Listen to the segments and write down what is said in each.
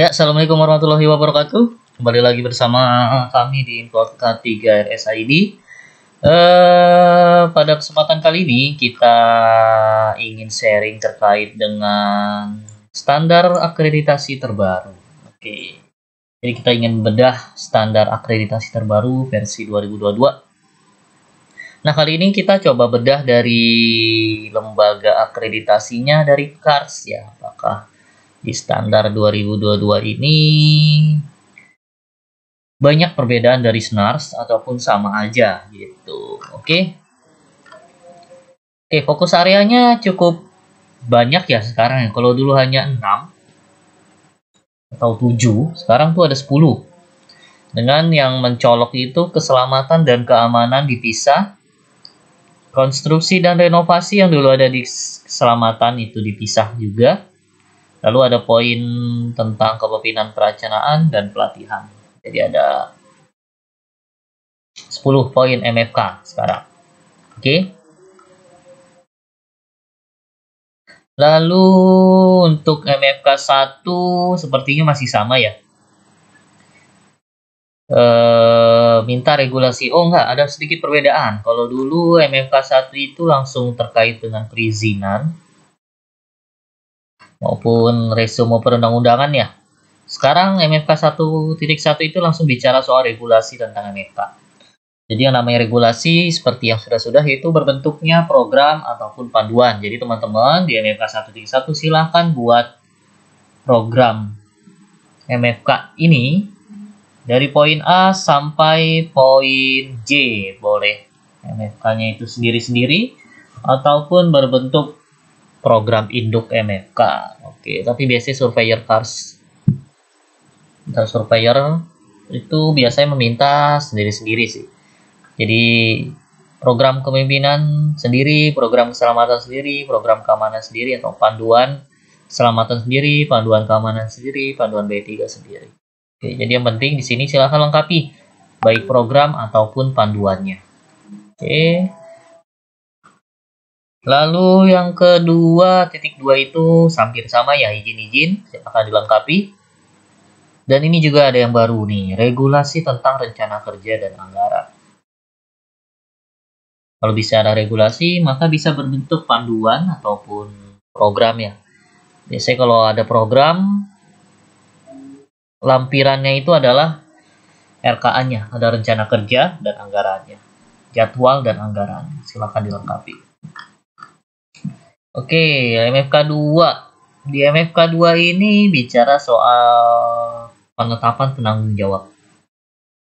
Ya, assalamualaikum warahmatullahi wabarakatuh. Kembali lagi bersama kami di Info K3 RSID. Pada kesempatan kali ini kita ingin sharing terkait dengan standar akreditasi terbaru. Oke, jadi kita ingin bedah standar akreditasi terbaru versi 2022. Nah, kali ini kita coba bedah dari lembaga akreditasinya dari CARS ya. Apakah di standar 2022 ini banyak perbedaan dari SNARS ataupun sama aja gitu. Oke, fokus areanya cukup banyak ya sekarang ya. Kalau dulu hanya 6 atau 7, sekarang tuh ada 10. Dengan yang mencolok itu keselamatan dan keamanan dipisah, konstruksi dan renovasi yang dulu ada di keselamatan itu dipisah juga. Lalu ada poin tentang kepemimpinan perencanaan dan pelatihan. Jadi ada 10 poin MFK sekarang. Oke. Lalu untuk MFK 1 sepertinya masih sama ya. Minta regulasi. Oh enggak, ada sedikit perbedaan. Kalau dulu MFK 1 itu langsung terkait dengan perizinan maupun resume perundang-undangan ya. Sekarang MFK 1.1 itu langsung bicara soal regulasi tentang MFK. Jadi yang namanya regulasi seperti yang sudah-sudah itu berbentuknya program ataupun panduan. Jadi teman-teman di MFK 1.1 silahkan buat program MFK ini dari poin A sampai poin J. Boleh MFK-nya itu sendiri-sendiri ataupun berbentuk program induk MFK. Oke, tapi biasanya surveyor CARS atau surveyor itu biasanya meminta sendiri-sendiri sih. Jadi program kepemimpinan sendiri, program keselamatan sendiri, program keamanan sendiri, atau panduan keselamatan sendiri, panduan keamanan sendiri, panduan B3 sendiri. Oke, jadi yang penting di sini silahkan lengkapi baik program ataupun panduannya. Oke. Lalu yang kedua, titik 2 itu hampir sama ya, izin-izin akan dilengkapi. Dan ini juga ada yang baru nih, regulasi tentang rencana kerja dan anggaran. Kalau bisa ada regulasi, maka bisa berbentuk panduan ataupun program ya. Biasanya kalau ada program, lampirannya itu adalah RKA-nya, ada rencana kerja dan anggarannya, jadwal dan anggaran. Silakan dilengkapi. Oke, MFK 2. Di MFK 2 ini bicara soal penetapan penanggung jawab.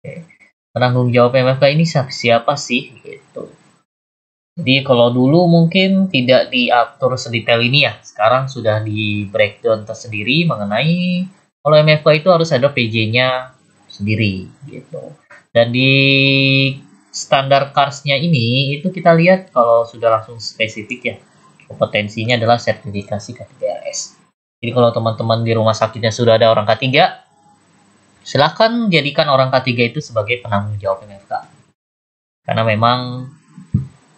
Oke. Penanggung jawab MFK ini siapa sih gitu. Jadi kalau dulu mungkin tidak diatur sedetail ini ya. Sekarang sudah di breakdown tersendiri mengenai kalau MFK itu harus ada PJ-nya sendiri gitu. Dan di standar CARS-nya ini itu kita lihat kalau sudah langsung spesifik ya. Kompetensinya adalah sertifikasi K3RS. Jadi kalau teman-teman di rumah sakitnya sudah ada orang K3, silakan jadikan orang K3 itu sebagai penanggung jawab MFK. Karena memang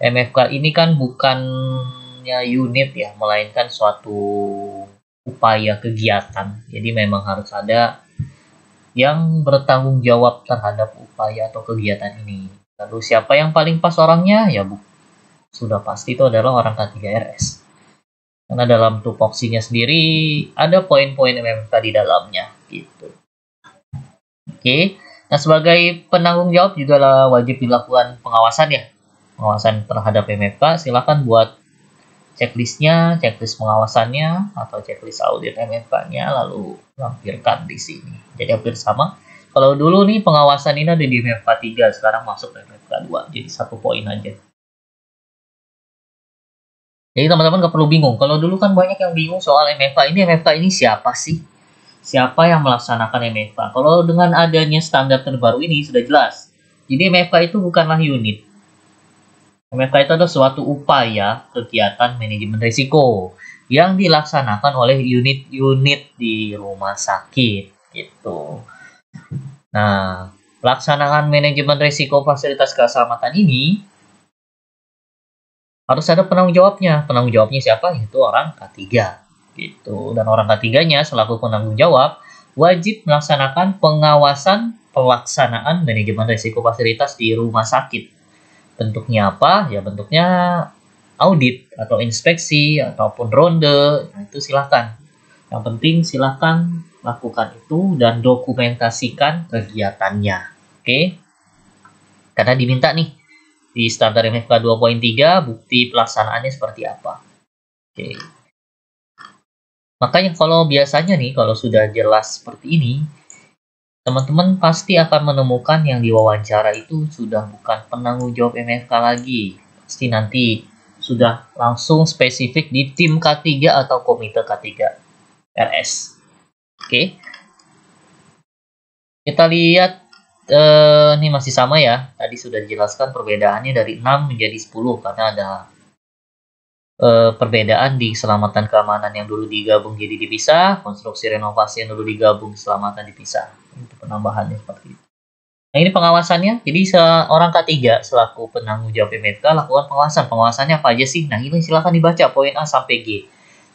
MFK ini kan bukannya unit ya, melainkan suatu upaya kegiatan. Jadi memang harus ada yang bertanggung jawab terhadap upaya atau kegiatan ini. Lalu siapa yang paling pas orangnya? Ya sudah pasti itu adalah orang K3RS. Karena dalam tupoksinya sendiri ada poin-poin MFK di dalamnya gitu. Oke. Nah, sebagai penanggung jawab juga wajib dilakukan pengawasan ya. Pengawasan terhadap MFK, silakan buat checklistnya, checklist pengawasannya atau checklist audit MFK-nya lalu lampirkan di sini. Jadi hampir sama. Kalau dulu nih pengawasan ini ada di MFK 3, sekarang masuk ke MFK 2. Jadi satu poin aja. Jadi teman-teman gak perlu bingung. Kalau dulu kan banyak yang bingung soal MFK ini. MFK ini siapa sih? Siapa yang melaksanakan MFK? Kalau dengan adanya standar terbaru ini sudah jelas. Jadi MFK itu bukanlah unit. MFK itu adalah suatu upaya kegiatan manajemen risiko yang dilaksanakan oleh unit-unit di rumah sakit gitu. Nah, pelaksanaan manajemen risiko fasilitas keselamatan ini harus ada penanggung jawabnya. Penanggung jawabnya siapa? Itu orang K3 gitu. Dan orang K3-nya selaku penanggung jawab wajib melaksanakan pengawasan pelaksanaan manajemen risiko fasilitas di rumah sakit. Bentuknya apa? Ya bentuknya audit atau inspeksi ataupun ronde. Nah, itu silahkan. Yang penting silahkan lakukan itu dan dokumentasikan kegiatannya. Oke? Karena diminta nih di standar MFK 2.3 bukti pelaksanaannya seperti apa. Oke. Makanya kalau biasanya nih kalau sudah jelas seperti ini, teman-teman pasti akan menemukan yang diwawancara itu sudah bukan penanggung jawab MFK lagi. Pasti nanti sudah langsung spesifik di tim K3 atau komite K3 RS. Oke. Kita lihat ini masih sama ya. Tadi sudah dijelaskan perbedaannya dari 6 menjadi 10 karena ada perbedaan di keselamatan keamanan yang dulu digabung jadi dipisah, konstruksi renovasi yang dulu digabung keselamatan dipisah. Itu penambahannya seperti itu. Nah, ini pengawasannya. Jadi seorang K3 selaku penanggung jawab MFK lakukan pengawasan. Pengawasannya apa aja sih? Nah, ini silakan dibaca poin A sampai G.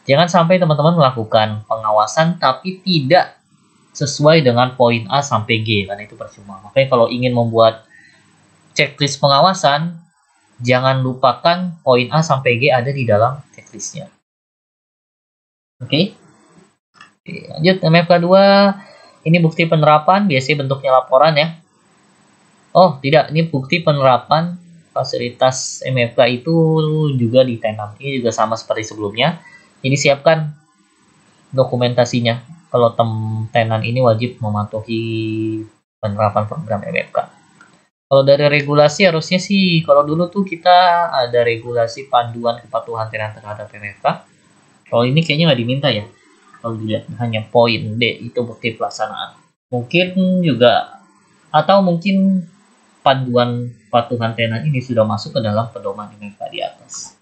Jangan sampai teman-teman melakukan pengawasan tapi tidak sesuai dengan poin A sampai G, karena itu percuma. Makanya kalau ingin membuat checklist pengawasan, jangan lupakan poin A sampai G ada di dalam checklistnya. Oke. Lanjut, MFK 2. Ini bukti penerapan, biasanya bentuknya laporan ya. Oh, tidak. Ini bukti penerapan fasilitas MFK itu juga di tenan. Ini juga sama seperti sebelumnya. Jadi siapkan dokumentasinya. Kalau tenan ini wajib mematuhi penerapan program MFK. Kalau dari regulasi harusnya sih, kalau dulu tuh kita ada regulasi panduan kepatuhan tenan terhadap MFK. Kalau ini kayaknya nggak diminta ya. Kalau dilihat hanya poin D itu bukti pelaksanaan. Mungkin juga atau mungkin panduan kepatuhan tenan ini sudah masuk ke dalam pedoman MFK di atas.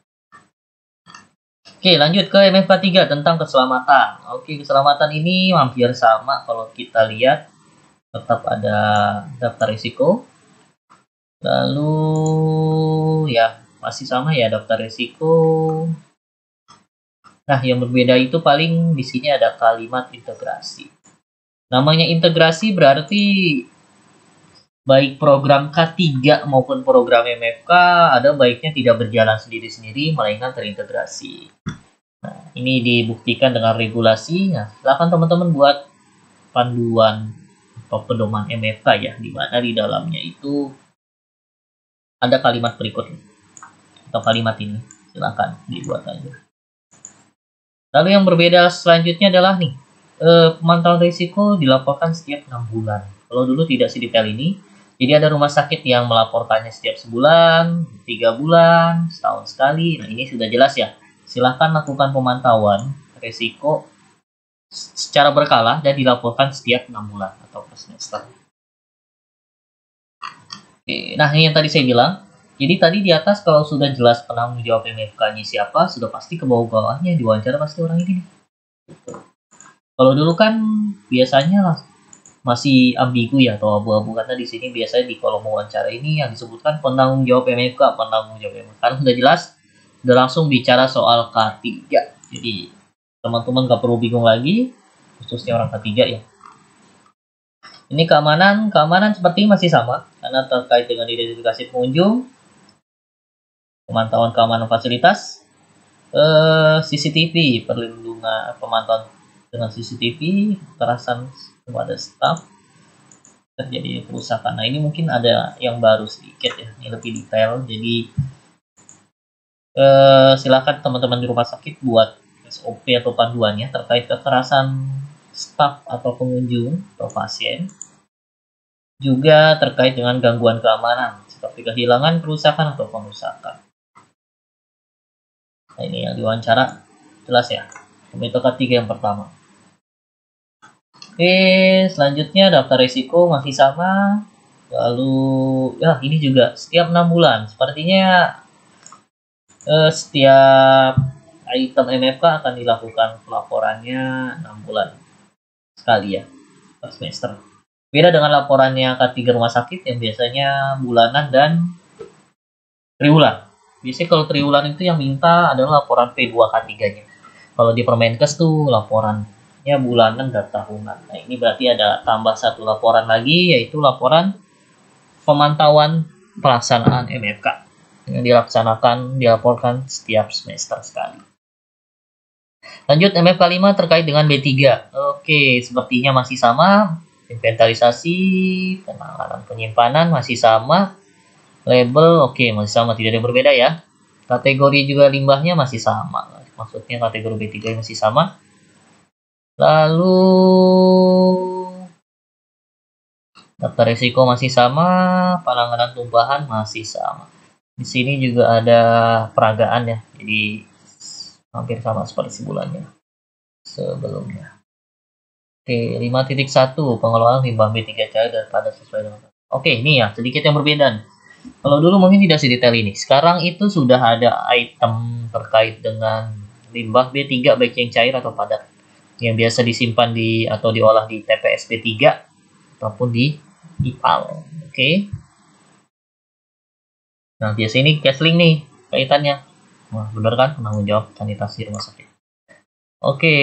Oke, lanjut ke MFK 3 tentang keselamatan. Oke, keselamatan ini hampir sama kalau kita lihat. Tetap ada daftar risiko. Lalu ya masih sama ya daftar risiko. Nah, yang berbeda itu paling di sini ada kalimat integrasi. Namanya integrasi berarti baik program K3 maupun program MFK ada baiknya tidak berjalan sendiri-sendiri melainkan terintegrasi. Nah, ini dibuktikan dengan regulasi. Nah, silakan teman-teman buat panduan atau pedoman MFK ya, di mana di dalamnya itu ada kalimat berikut atau kalimat ini. Silakan dibuat aja. Lalu yang berbeda selanjutnya adalah nih, pemantauan risiko dilaporkan setiap 6 bulan. Kalau dulu tidak sedetail ini, jadi ada rumah sakit yang melaporkannya setiap sebulan, 3 bulan, setahun sekali. Nah, ini sudah jelas ya. Silahkan lakukan pemantauan risiko secara berkala dan dilaporkan setiap 6 bulan atau per semester. Oke, nah ini yang tadi saya bilang. Jadi tadi di atas kalau sudah jelas penanggung jawab MFK-nya siapa, sudah pasti ke bawah-bawahnya diwawancara pasti orang ini nih. Kalau dulu kan biasanya masih ambigu ya atau abu-abu, karena di sini biasanya di kolom wawancara ini yang disebutkan penanggung jawab MFK, penanggung jawab MFK. Karena sudah jelas, sudah langsung bicara soal K3. Jadi teman-teman gak perlu bingung lagi, khususnya orang K3 ya. Ini keamanan seperti masih sama karena terkait dengan identifikasi pengunjung, pemantauan keamanan fasilitas, CCTV, perlindungan pemantauan dengan CCTV, kekerasan kepada staf, terjadi kerusakan. Nah, ini mungkin ada yang baru sedikit ya, ini lebih detail. Jadi silakan teman-teman di rumah sakit buat SOP atau panduannya terkait kekerasan staf atau pengunjung atau pasien, juga terkait dengan gangguan keamanan seperti kehilangan, kerusakan atau pengerusakan. Nah, ini yang diwawancara jelas ya, komite K3 yang pertama. Oke, selanjutnya daftar risiko masih sama. Lalu ya ini juga setiap 6 bulan sepertinya setiap item MFK akan dilakukan pelaporannya 6 bulan sekali ya per semester. Beda dengan laporannya K3 rumah sakit yang biasanya bulanan dan triwulan. Biasanya kalau triwulan itu yang minta adalah laporan P2 K3-nya. Kalau di Permenkes tuh laporan Ya, bulanan dan tahunan. Nah, ini berarti ada tambah satu laporan lagi, yaitu laporan pemantauan pelaksanaan MFK yang dilaporkan setiap semester sekali. Lanjut, MFK 5 terkait dengan B3. Oke, sepertinya masih sama. Inventarisasi, penanganan penyimpanan masih sama. Label, oke, masih sama, tidak ada yang berbeda ya. Kategori juga limbahnya masih sama. Maksudnya kategori B3 masih sama. Lalu daftar risiko masih sama, penanganan tumpahan masih sama. Di sini juga ada peragaan ya, jadi hampir sama seperti sebelumnya. Oke, 5.1 pengelolaan limbah B3 cair daripada sesuai dengan. Oke, ini ya sedikit yang berbeda. Kalau dulu mungkin tidak sedetail ini. Sekarang itu sudah ada item terkait dengan limbah B3 baik yang cair atau padat yang biasa disimpan atau diolah di TPS B3 ataupun di IPAL. Oke. Nah, biasa ini Kesling nih kaitannya. Wah, bener kan, penanggung jawab sanitasi rumah sakit. Oke,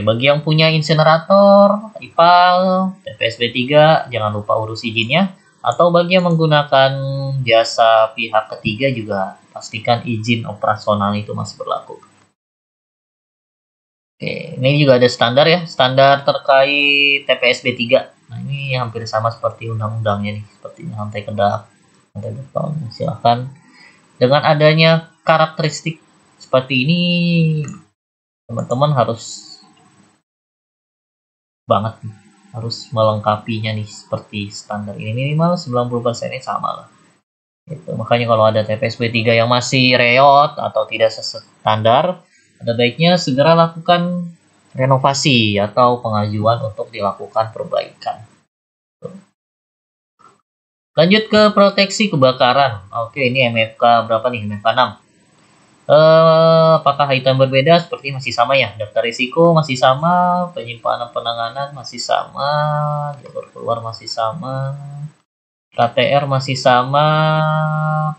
bagi yang punya insinerator, IPAL, TPS B3, jangan lupa urus izinnya. Atau bagi yang menggunakan jasa pihak ketiga juga pastikan izin operasional itu masih berlaku. Oke, ini juga ada standar ya, standar terkait TPS B3. Nah, ini hampir sama seperti undang-undangnya nih, sepertinya lantai kedap, lantai depan. Silahkan. Dengan adanya karakteristik seperti ini, teman-teman harus melengkapinya nih seperti standar ini, minimal 90% ini sama lah. Gitu. Makanya kalau ada TPS B3 yang masih reot atau tidak standar, ada baiknya segera lakukan renovasi atau pengajuan untuk dilakukan perbaikan. Lanjut ke proteksi kebakaran. Oke, ini MFK berapa nih? MFK 6. Apakah item berbeda? Seperti masih sama ya. Daftar risiko masih sama, penyimpanan penanganan masih sama, jalur keluar masih sama, KTR masih sama,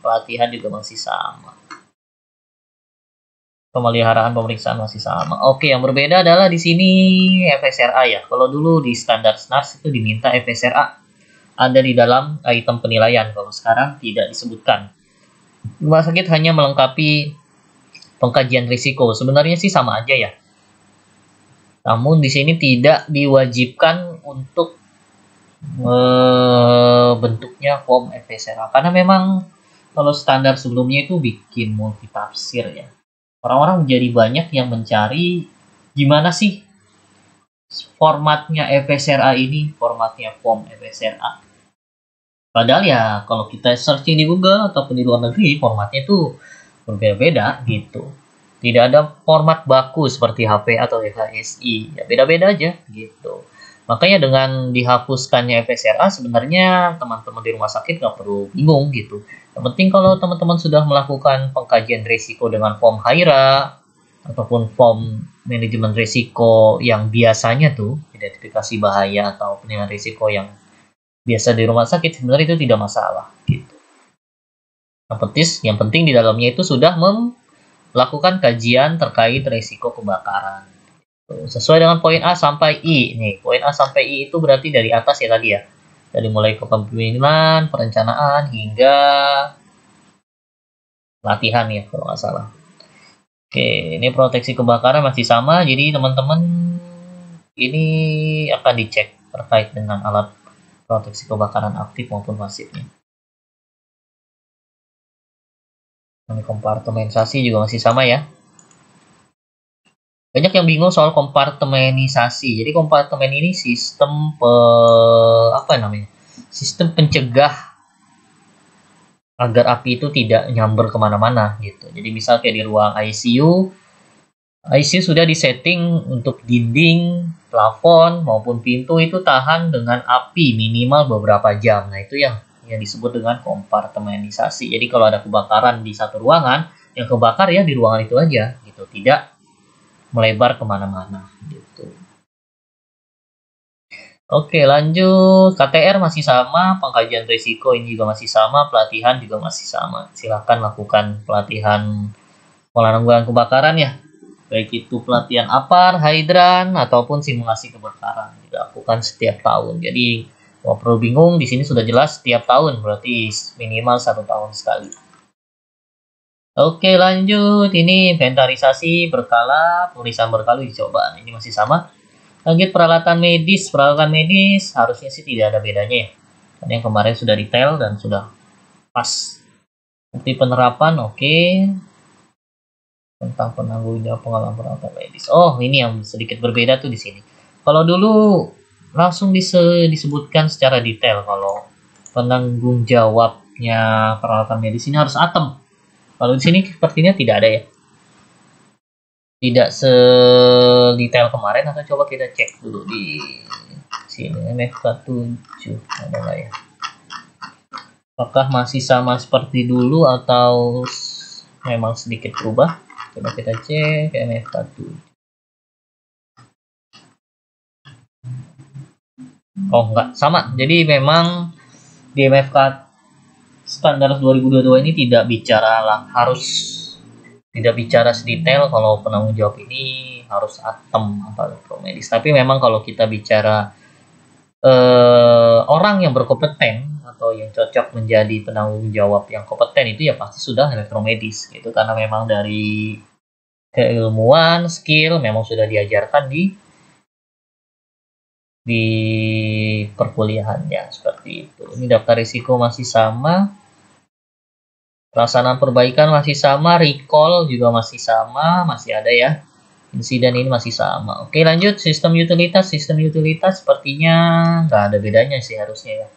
pelatihan juga masih sama, pemeliharaan pemeriksaan masih sama. Oke, yang berbeda adalah di sini FSRA ya. Kalau dulu di standar SNARS itu diminta FSRA ada di dalam item penilaian. Kalau sekarang tidak disebutkan. Rumah sakit hanya melengkapi pengkajian risiko. Sebenarnya sih sama aja ya. Namun di sini tidak diwajibkan untuk bentuknya form FSRA. Karena memang kalau standar sebelumnya itu bikin multitafsir ya. Orang-orang menjadi banyak yang mencari gimana sih formatnya FSRA ini, formatnya form FSRA. Padahal ya kalau kita searching di Google ataupun di luar negeri, formatnya itu berbeda-beda gitu. Tidak ada format baku seperti HP atau HSI. Ya beda-beda aja gitu. Makanya dengan dihapuskannya FSRA sebenarnya teman-teman di rumah sakit nggak perlu bingung gitu. Yang penting kalau teman-teman sudah melakukan pengkajian risiko dengan form HIRA ataupun form manajemen risiko yang biasanya tuh identifikasi bahaya atau penilaian risiko yang biasa di rumah sakit, sebenarnya itu tidak masalah gitu. Yang penting di dalamnya itu sudah melakukan kajian terkait risiko kebakaran. Sesuai dengan poin A sampai I. Nih, poin A sampai I itu berarti dari atas ya tadi ya. Dari mulai kepemimpinan, perencanaan, hingga latihan ya kalau nggak salah. Oke, ini proteksi kebakaran masih sama. Jadi teman-teman ini akan dicek terkait dengan alat proteksi kebakaran aktif maupun pasifnya. Ini kompartementasi juga masih sama ya. Banyak yang bingung soal kompartemenisasi. Jadi kompartemen ini sistem sistem pencegah agar api itu tidak nyamber kemana-mana gitu. Jadi misal kayak di ruang ICU sudah disetting untuk dinding, plafon maupun pintu itu tahan dengan api minimal beberapa jam. Nah itu yang disebut dengan kompartemenisasi. Jadi kalau ada kebakaran di satu ruangan, yang kebakar ya di ruangan itu aja gitu, tidak melebar kemana-mana gitu. Oke, lanjut. KTR masih sama, pengkajian risiko ini juga masih sama, pelatihan juga masih sama. Silahkan lakukan pelatihan penanggulangan kebakaran ya. baik itu pelatihan APAR, hydran, ataupun simulasi kebakaran dilakukan setiap tahun. Jadi kalau perlu bingung, di sini sudah jelas setiap tahun, berarti minimal 1 tahun sekali. Oke, lanjut. Ini inventarisasi berkala, pemeriksaan berkala dicoba. Ini masih sama. Lanjut peralatan medis. Peralatan medis harusnya sih tidak ada bedanya ya. Karena yang kemarin sudah detail dan sudah pas. Bukti penerapan, oke. Tentang penanggung jawab pengalaman peralatan medis. Oh, ini yang sedikit berbeda tuh di sini. Kalau dulu langsung disebutkan secara detail kalau penanggung jawabnya peralatan medis ini harus ATEM. Kalau di sini sepertinya tidak ada ya. Tidak sedetail kemarin, atau coba kita cek dulu di sini MFK 7 ada nggak ya? Apakah masih sama seperti dulu atau memang sedikit berubah? Coba kita cek MFK 7. Oh enggak, sama. Jadi memang di MFK standar 2022 ini tidak bicara sedetail kalau penanggung jawab ini harus ATEM atau elektromedis. Tapi memang kalau kita bicara orang yang berkompeten atau yang cocok menjadi penanggung jawab yang kompeten itu ya pasti sudah elektromedis gitu, karena memang dari keilmuan, skill memang sudah diajarkan di perkuliahannya seperti itu. Ini daftar risiko masih sama, pelaksanaan perbaikan masih sama, recall juga masih sama, masih ada ya. Insiden ini masih sama. Oke, lanjut sistem utilitas. Sistem utilitas sepertinya nggak ada bedanya sih harusnya ya.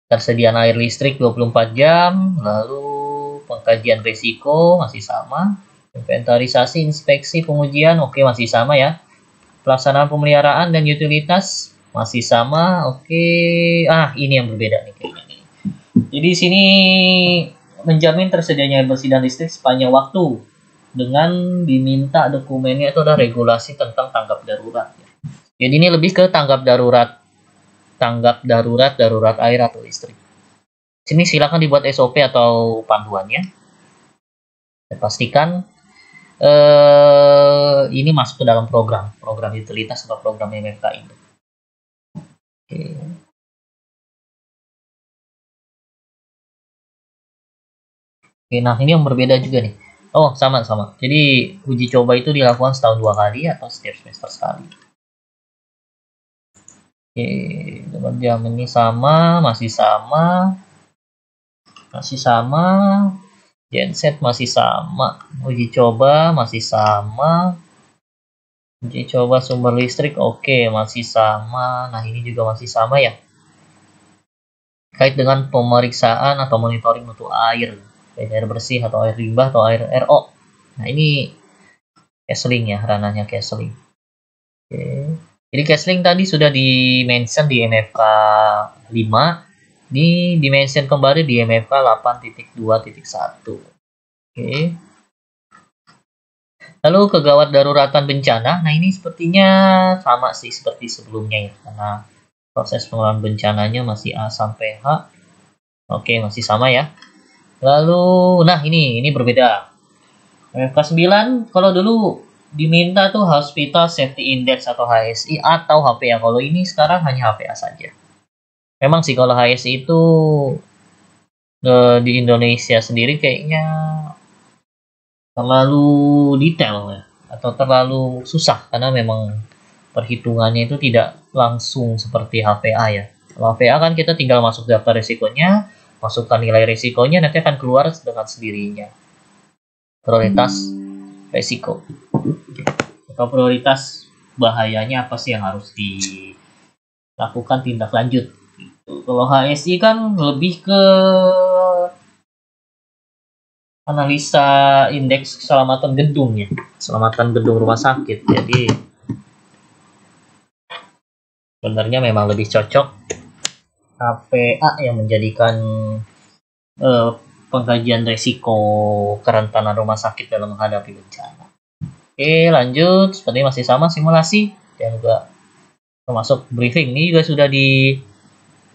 Tersediaan air listrik 24 jam, lalu pengkajian risiko masih sama, inventarisasi, inspeksi, pengujian oke masih sama ya. Pelaksanaan pemeliharaan dan utilitas masih sama. Oke. Ini yang berbeda nih kayaknya nih. Jadi di sini menjamin tersedianya air bersih dan listrik sepanjang waktu dengan diminta dokumennya itu ada regulasi tentang tanggap darurat. Jadi ini lebih ke tanggap darurat air atau listrik. Sini silakan dibuat SOP atau panduannya. Dan pastikan ini masuk ke dalam program utilitas atau program MFK ini. Oke. Oke, nah ini yang berbeda juga nih. Oh, sama. Jadi uji coba itu dilakukan setahun 2 kali atau setiap semester sekali. Oke, jam ini sama, masih sama. Genset masih sama, uji coba masih sama, uji coba sumber listrik oke masih sama. Nah ini juga masih sama ya, kait dengan pemeriksaan atau monitoring mutu air, baik air bersih atau air limbah atau air RO. Nah ini Kesling ya, ranahnya Kesling. Oke. Jadi Kesling tadi sudah di-mention di MFK 5, di dimension kembali di MFK 8.2.1. Oke. Lalu kegawat daruratan bencana. Nah ini sepertinya sama sih seperti sebelumnya ya, karena proses pengelolaan bencananya masih A sampai H. Oke, masih sama ya. Lalu nah ini berbeda. MFK 9 kalau dulu diminta tuh Hospital Safety Index atau HSI atau HPA. Kalau ini sekarang hanya HPA saja. Memang sih kalau HSI itu di Indonesia sendiri kayaknya terlalu detail ya, atau terlalu susah karena memang perhitungannya itu tidak langsung seperti HPA ya. Kalau HPA kan kita tinggal masuk daftar risikonya, masukkan nilai risikonya, nanti akan keluar dengan sendirinya. Prioritas risiko atau prioritas bahayanya apa sih yang harus dilakukan tindak lanjut. Kalau HSI kan lebih ke analisa indeks keselamatan gedung ya, keselamatan gedung rumah sakit. Jadi sebenarnya memang lebih cocok HPA yang menjadikan pengkajian risiko kerentanan rumah sakit dalam menghadapi bencana. Oke, lanjut. Sepertinya masih sama simulasi dan juga termasuk briefing. Ini juga sudah di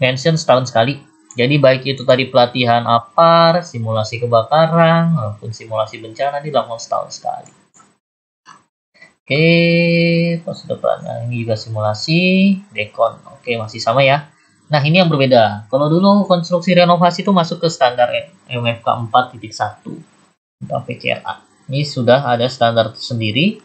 mention setahun sekali. Jadi baik itu tadi pelatihan APAR, simulasi kebakaran, maupun simulasi bencana dilakukan setahun sekali. Oke, pos depan. Nah, ini juga simulasi, dekon. Oke, masih sama ya. Nah, ini yang berbeda. Kalau dulu konstruksi renovasi itu masuk ke standar MFK 4.1 untuk PCRA. Ini sudah ada standar sendiri.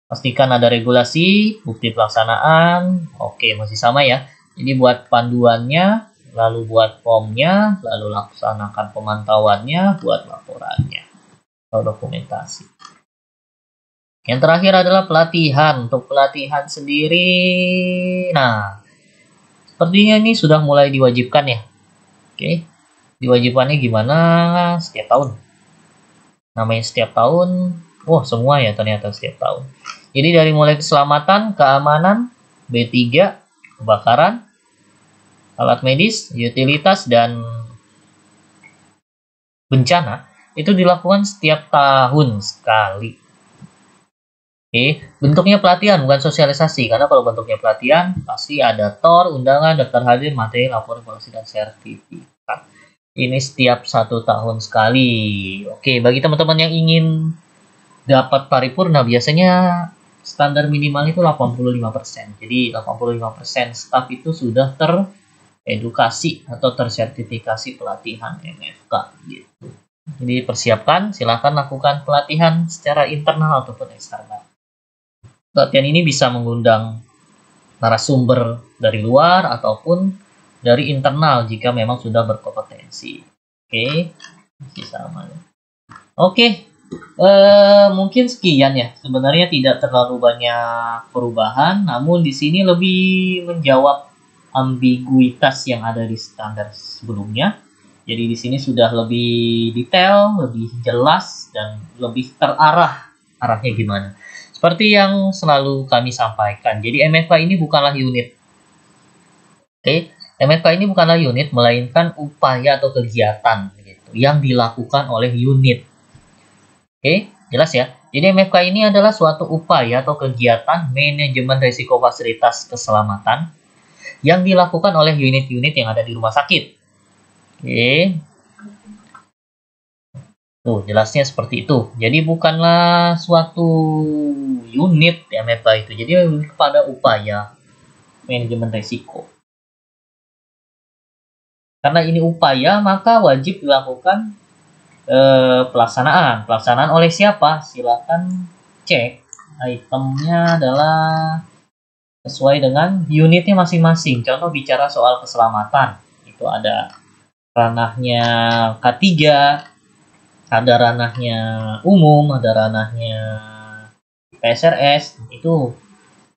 Pastikan ada regulasi, bukti pelaksanaan. Oke, masih sama ya. Jadi buat panduannya, lalu buat formnya, lalu laksanakan pemantauannya, buat laporannya atau dokumentasi. Yang terakhir adalah pelatihan. Untuk pelatihan sendiri, nah, sepertinya ini sudah mulai diwajibkan ya. Oke, diwajibkannya gimana? Setiap tahun. Namanya setiap tahun. Wah, semua ya ternyata setiap tahun. Jadi dari mulai keselamatan, keamanan, B3, kebakaran, alat medis, utilitas, dan bencana itu dilakukan setiap tahun sekali. Oke, bentuknya pelatihan bukan sosialisasi, karena kalau bentuknya pelatihan pasti ada TOR, undangan, daftar hadir, materi, laporan, evaluasi, dan sertifikat. Ini setiap 1 tahun sekali. Oke, bagi teman-teman yang ingin dapat paripurna biasanya standar minimal itu 85%. Jadi 85% staf itu sudah teredukasi atau tersertifikasi pelatihan MFK gitu. Jadi persiapkan, silakan lakukan pelatihan secara internal ataupun eksternal. Pelatihan ini bisa mengundang narasumber dari luar ataupun dari internal jika memang sudah berkompetensi. Oke, masih sama. Oke, mungkin sekian ya. Sebenarnya tidak terlalu banyak perubahan, namun di sini lebih menjawab ambiguitas yang ada di standar sebelumnya. Jadi di sini sudah lebih detail, lebih jelas, dan lebih terarah arahnya gimana. Seperti yang selalu kami sampaikan, jadi MFK ini bukanlah unit. Oke, MFK ini bukanlah unit, melainkan upaya atau kegiatan gitu, yang dilakukan oleh unit. Oke, jelas ya. Jadi MFK ini adalah suatu upaya atau kegiatan manajemen risiko fasilitas keselamatan yang dilakukan oleh unit-unit yang ada di rumah sakit. Oke. Tuh, jelasnya seperti itu. Jadi bukanlah suatu unit MFK itu. Jadi lebih kepada upaya manajemen risiko. Karena ini upaya, maka wajib dilakukan pelaksanaan. Pelaksanaan oleh siapa? Silakan cek. Itemnya adalah sesuai dengan unitnya masing-masing. Contoh bicara soal keselamatan. Itu ada ranahnya K3, ada ranahnya umum, ada ranahnya PSRS. Itu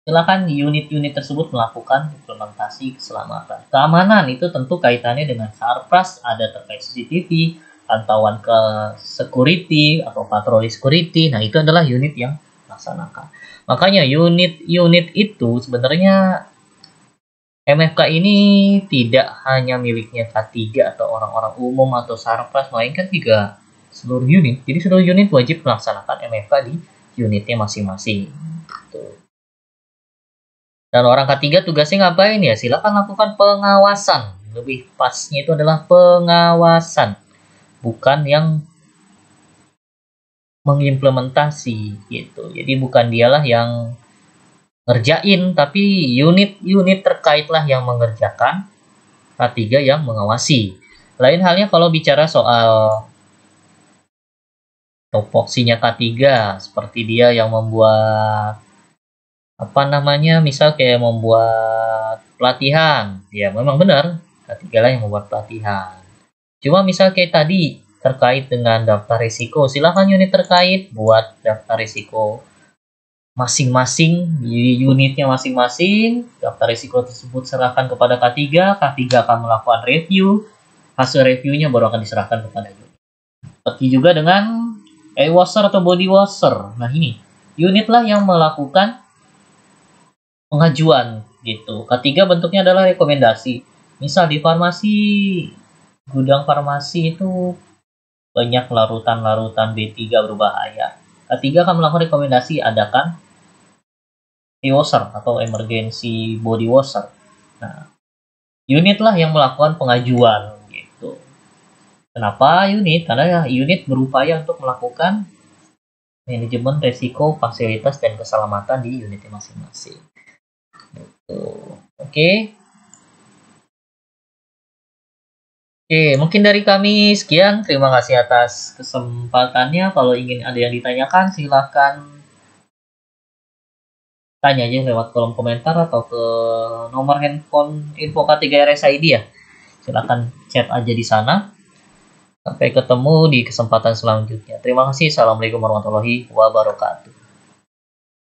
silakan unit-unit tersebut melakukan implementasi keselamatan. Keamanan itu tentu kaitannya dengan Sarpras, ada terkait CCTV, pantauan ke security atau patroli security. Nah, itu adalah unit yang melaksanakan. Makanya unit-unit itu sebenarnya MFK ini tidak hanya miliknya K3 atau orang-orang umum atau Sarpras, melainkan juga seluruh unit. Jadi seluruh unit wajib melaksanakan MFK di unitnya masing-masing. Dan orang K3 tugasnya ngapain ya? Silakan lakukan pengawasan. Lebih pasnya itu adalah pengawasan, bukan yang mengimplementasi gitu. Jadi bukan dialah yang ngerjain, tapi unit-unit terkaitlah yang mengerjakan, K3 yang mengawasi. Lain halnya kalau bicara soal topoksinya K3, seperti dia yang membuat apa namanya, misal kayak membuat pelatihan, ya memang benar K3 lah yang membuat pelatihan. Cuma misal kayak tadi terkait dengan daftar risiko, silakan unit terkait buat daftar risiko masing-masing di unitnya masing-masing. Daftar risiko tersebut serahkan kepada K3 akan melakukan review, hasil reviewnya baru akan diserahkan kepada unit. Seperti juga dengan washer atau body washer. Nah, ini unitlah yang melakukan pengajuan gitu. K3 bentuknya adalah rekomendasi. Misal di farmasi, gudang farmasi itu banyak larutan-larutan B3 berbahaya. K3 akan melakukan rekomendasi adakan washer atau emergency body washer. Nah, unitlah yang melakukan pengajuan Kenapa unit? Karena unit berupaya untuk melakukan manajemen resiko, fasilitas, dan keselamatan di unitnya masing-masing. Oke. Oke, mungkin dari kami sekian. Terima kasih atas kesempatannya. Kalau ingin ada yang ditanyakan, silahkan tanya aja lewat kolom komentar atau ke nomor handphone info K3 RSID ya. Silahkan chat aja di sana. Sampai ketemu di kesempatan selanjutnya. Terima kasih. Assalamualaikum warahmatullahi wabarakatuh.